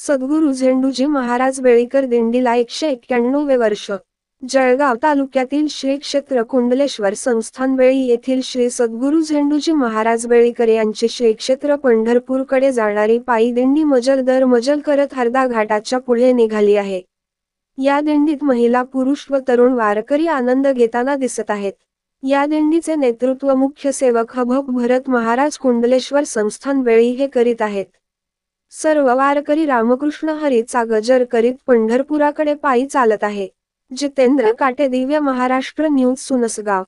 सद्गुरू झेंडूजी महाराज बेळीकर दिंडीला 191वे वर्ष। जळगाव तालुक्यातील श्री क्षेत्र कुंडलेश्वर संस्थान बेळी येथील श्री सद्गुरू झेंडूजी महाराज बेळीकर यांचे श्री क्षेत्र पंढरपूरकडे जाणारी पायी दिंडी मजल दर मजल करत हरदा घाटाच्या पुढे निघाली आहे। या दिंडीत महिला, पुरुष व तरुण वारकरी आनंद घेताना दिसत आहेत। या दिंडीचे नेतृत्व मुख्य सेवक हभप भरत महाराज कुंडलेश्वर संस्थान बेळी हे करीत आहेत। सर्व वारकरी रामकृष्ण हरीचा गजर करीत पंढरपुराकडे पायी चालत आहे। जितेंद्र काटे, दिव्य महाराष्ट्र न्यूज, सुनसगाव।